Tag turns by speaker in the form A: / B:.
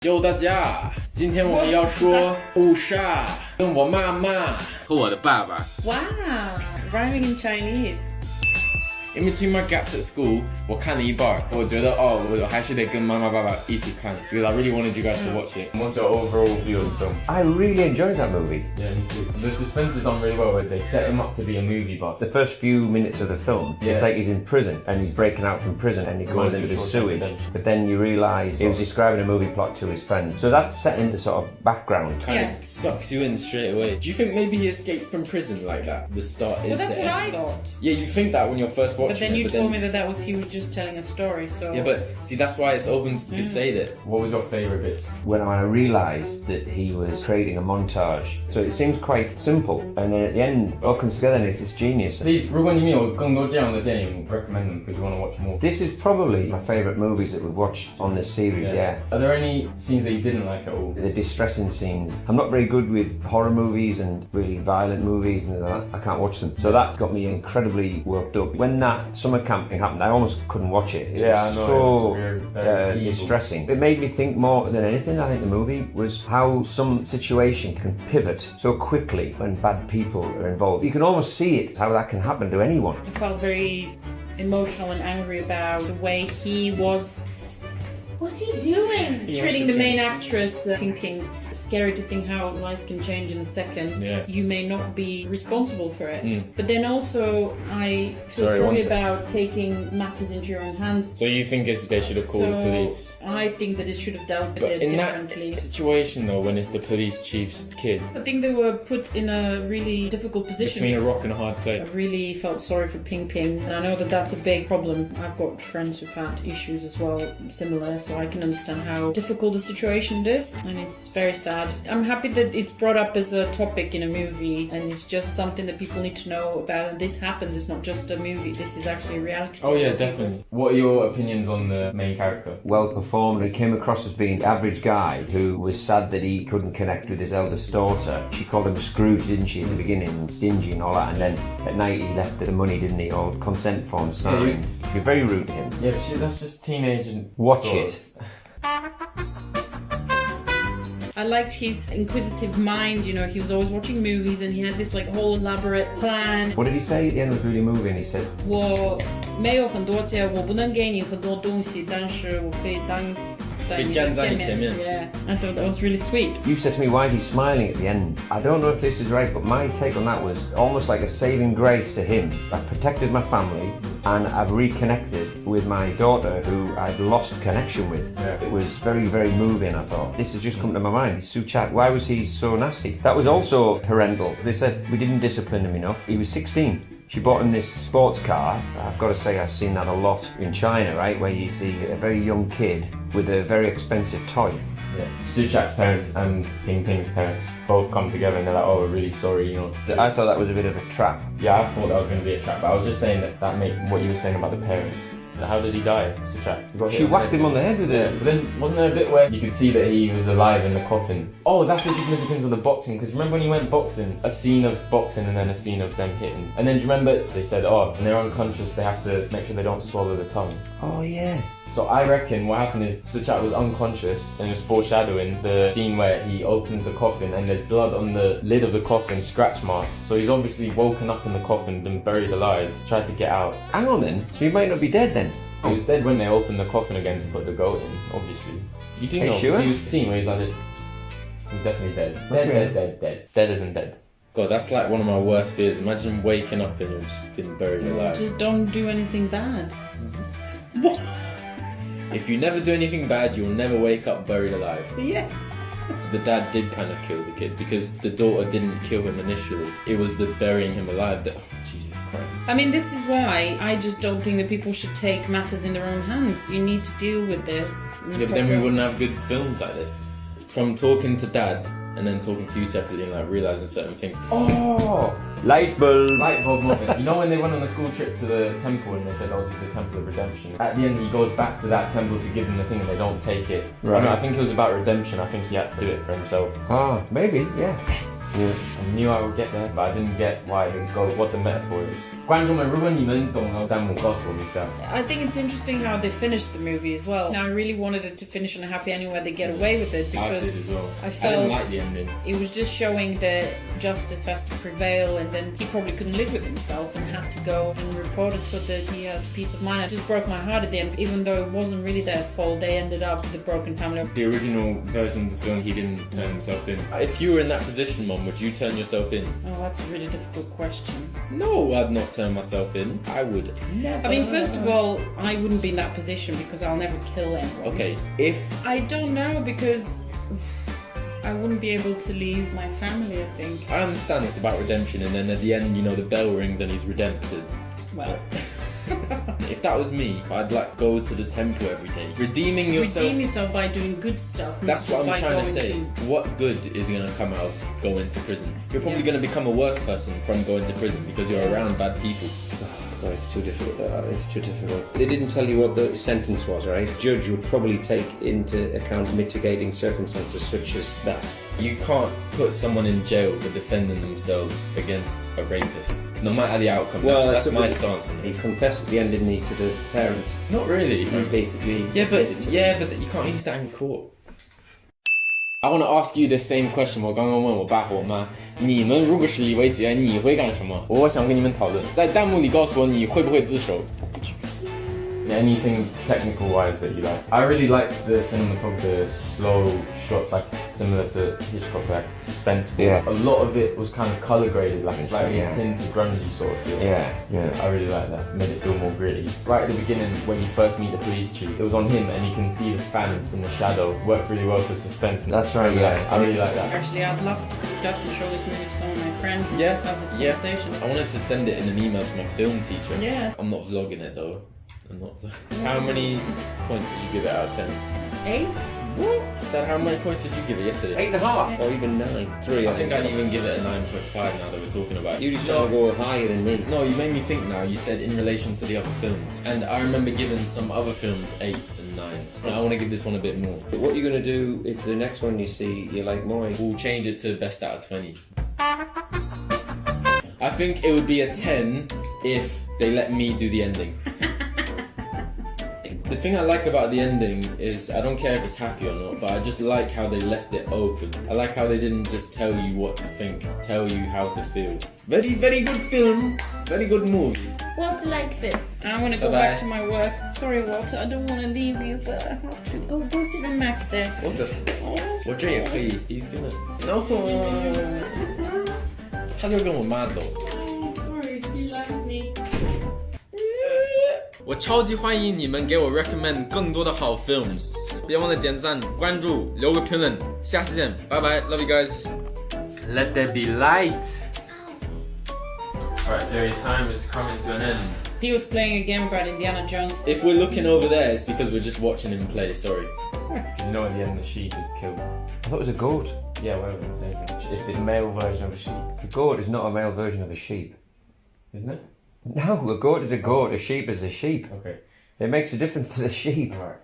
A: 哟，大家，今天我们要说乌鲨跟我妈妈和我的爸爸。
B: Wow, rhyming in Chinese.
A: In between my gaps at school, 我看了一半，我觉得我还是得跟妈妈爸爸一起看 because I really wanted you guys to watch it. What's your overall view of the film?
C: I really enjoyed that movie.
A: Yeah, me too. The suspense is done really well. Where they set him up to be a movie buff.
C: The first few minutes of the film, it's like he's in prison and he's breaking out from prison and he goes into the sewage. But then you realise he was describing a movie plot to his friend. So that's setting the sort of background.
A: Kind of sucks you in straight away. Do you think maybe he escaped from prison like that? The start is.
B: Well, that's
A: the
B: what
A: end.
B: I thought.
A: Yeah, you think that when you're first watching.
B: But then you told me that he was just telling a story. So
A: yeah, but see, that's why it's open. You could say that. What was your favourite bits?
C: When I realised that he was creating a montage. So it seems quite simple. And then at the end, it all comes together and it's this genius.
A: Please, 如果你们有更多这样的电影 recommend them because you want to watch more.
C: This is probably my favourite movies that we've watched on this series, yeah.
A: Are there any scenes that you didn't like at all?
C: The distressing scenes. I'm not very good with horror movies and really violent movies and that. I can't watch them. So that got me incredibly worked up. When that summer camping happened, I almost couldn't watch it. It was so distressing. It made me think more than anything, I think, the movie was how some situation can pivot so quickly when bad people are involved. You can almost see it, how that can happen to anyone.
B: I felt very emotional and angry about the way he was.
D: What's he doing?
B: Treating the main actress, Ping. Scary to think how life can change in a second.
A: Yeah.
B: You may not be responsible for it. But then also, I feel
A: Sorry,
B: strongly about taking matters into your own hands.
A: So you think they should have called the police?
B: I think that it should have dealt with
A: But
B: it
A: in
B: differently.
A: that situation though, when it's the police chief's kid,
B: I think they were put in a really difficult position.
A: between a rock and a hard
B: I
A: place.
B: really felt sorry for Ping. And I know that that's a big problem. I've got friends who've had issues as well, similar, so I can understand how difficult the situation is, and it's very sad. I'm happy that it's brought up as a topic in a movie, and it's just something that people need to know about. And this happens, it's not just a movie, this is actually a reality.
A: Oh yeah, definitely. What are your opinions on the main character?
C: Well performed. He came across as being the average guy who was sad that he couldn't connect with his eldest daughter. She called him Scrooge, didn't she, in the beginning, and stingy and all that, and then at night he left her the money, didn't he, all consent forms signed. You're very rude to him.
A: Yeah, but that's just teenage and...
C: Watch it.
B: I liked his inquisitive mind, you know, he was always watching movies and he had this like whole elaborate plan.
C: What did he say? At the end was really moving. He said,
B: 我没有很多钱，我不能给你很多东西，但是我可以当在你的前面。Yeah, I thought that was really sweet.
C: You said to me, why is he smiling at the end? I don't know if this is right, but my take on that was almost like a saving grace to him. I protected my family and I've reconnected with my daughter who I'd lost connection with.
A: Yeah.
C: It was very, very moving, I thought. This has just come to my mind. Suchat, why was he so nasty? That was also parental. They said we didn't discipline him enough. He was 16. She bought him this sports car. I've got to say I've seen that a lot in China, right? Where you see a very young kid with a very expensive toy.
A: Yeah. Suchat's parents and Ping's parents both come together and they're like, oh, we're really sorry, you know.
C: I thought that was a bit of a trap.
A: Yeah, I thought that was going to be a trap, but I was just saying that make what you were saying about the parents. How did he die, Suchat?
C: She whacked him on the head with it.
A: But then, wasn't there a bit where you could see that he was alive in the coffin? Oh, that's the significance of the boxing, because remember when he went boxing? A scene of boxing and then a scene of them hitting. And then do you remember they said, oh, when they're unconscious, they have to make sure they don't swallow the tongue.
C: Oh, yeah.
A: So I reckon what happened is Suchat was unconscious and it was foreshadowing the scene where he opens the coffin and there's blood on the lid of the coffin, scratch marks. So he's obviously woken up in the coffin, been buried alive, tried to get out.
C: Hang on then, so he might not be dead then?
A: He was dead when they opened the coffin again to put the goat in, obviously. You do
C: Are you
A: know,
C: sure?
A: he was seen where he's like this. He's definitely dead. Dead. Deader than dead. God, that's like one of my worst fears. Imagine waking up and you've just been buried alive.
B: Just don't do anything bad.
A: What? If you never do anything bad, you'll never wake up buried alive.
B: Yeah.
A: The dad did kind of kill the kid because the daughter didn't kill him initially. It was the burying him alive that... Oh, Jesus Christ.
B: I mean, this is why I just don't think that people should take matters in their own hands. You need to deal with this.
A: Yeah, but then we wouldn't have good films like this. From talking to dad and then talking to you separately and like realising certain things. Oh!
C: Light bulb.
A: Light bulb moment. You know when they went on the school trip to the temple and they said, oh, this is the temple of redemption. At the end he goes back to that temple to give them the thing and they don't take it.
C: Right.
A: I think it was about redemption. I think he had to do it for himself.
C: Oh, maybe, yeah.
A: Yes!
C: Yeah.
A: I knew I would get there, but I didn't get why the goal, what the metaphor is. 观众们，如果你们懂了弹幕，告诉我们一下。
B: I think it's interesting how they finished the movie as well. Now, I really wanted it to finish on a happy ending where they get away with it
A: I did
B: because
A: as well.
B: I
A: I
B: felt
A: didn't like the ending.
B: it was just showing that justice has to prevail, and then he probably couldn't live with himself and had to go and report it so that he has peace of mind. It just broke my heart at the end, even though it wasn't really their fault. They ended up with a broken family.
A: The original version of the film, he didn't turn himself in. If you were in that position, Mom, would you turn yourself in?
B: Oh, that's a really difficult question.
A: No, I'd not turn myself in. I would never.
B: I mean, first of all, I wouldn't be in that position because I'll never kill anyone.
A: Okay, if...
B: I don't know because I wouldn't be able to leave my family, I think.
A: I understand it's about redemption, and then at the end, you know, the bell rings and he's redempted.
B: Well...
A: If that was me, I'd like go to the temple every day. Redeeming yourself.
B: Redeem yourself by doing good stuff.
A: That's what I'm trying to say. What good is going to come out of going to prison? You're probably going to become a worse person from going to prison because you're around bad people.
C: God, it's too difficult. It's too difficult. They didn't tell you what the sentence was, right? The judge would probably take into account mitigating circumstances such as that.
A: You can't put someone in jail for defending themselves against a rapist, no matter the outcome.
C: Well,
A: that's my stance on
C: He
A: it.
C: confessed at the end, didn't he, to the parents?
A: Not really.
C: He basically...
A: Yeah, but you can't use that in court. I want to ask you the same question. 我刚刚问我爸和我妈，你们如果是李维杰，你会干什么？我想跟你们讨论，在弹幕里告诉我你会不会自首。Anything technical wise that you like? I really like the cinematography, the slow shots, like similar to Hitchcock, like suspenseful.
C: Yeah.
A: A lot of it was kind of color graded, like slightly tinted, grungy sort of feel.
C: Yeah.
A: I really like that. Made it feel more gritty. Right at the beginning, when you first meet the police chief, it was on him, and you can see the fan in the shadow. Worked really well for suspense.
C: That's right. Yeah.
A: I really like that.
B: Actually, I'd love to discuss and show this movie to some of my friends and just have this conversation.
A: I wanted to send it in an email to my film teacher.
B: Yeah.
A: I'm not vlogging it though. How many points did you give it out of 10?
B: 8?
A: What? Dad, how many points did you give it yesterday?
C: 8.5 or even 9. 3.
A: I think I'd even give it a 9.5 now that we're talking about it.
C: You just trying to go higher than me.
A: No, you made me think now. You said in relation to the other films. And I remember giving some other films 8s and 9s. I want to give this one a bit more.
C: What are you going to do if the next one you see you like more?
A: We'll change it to best out of 20. I think it would be a 10 if they let me do the ending. The thing I like about the ending is I don't care if it's happy or not, but I just like how they left it open. I like how they didn't just tell you what to think, tell you how to feel. Very, very good film. Very good movie.
D: Walter likes it.
B: I want to go
A: Bye-bye.
B: back to my work. Sorry, Walter, I don't want to leave you, but I have to. Go sit with Max there.
A: What the? 我这也可以 He's gonna... No. 他就跟我妈走。
B: Sorry, he loves me.
A: 我超级欢迎你们给我 recommend 更多的好 films， 别忘了点赞、关注、留个评论，下次见，拜拜 ，love you guys。Let there be light. Alright, Jerry, time is coming to an end.
B: He was playing a game about Indiana Jones.
A: If we're looking over there, it's because we're just watching him play. Sorry. You know, at the end, the sheep is killed.
C: I thought it was a goat.
A: Yeah, whatever. It's a male version of a sheep,
C: A goat is not a male version of a sheep.
A: isn't it?
C: No, a goat is a goat. A sheep is a sheep.
A: Okay.
C: It makes a difference to the sheep.
A: Alright.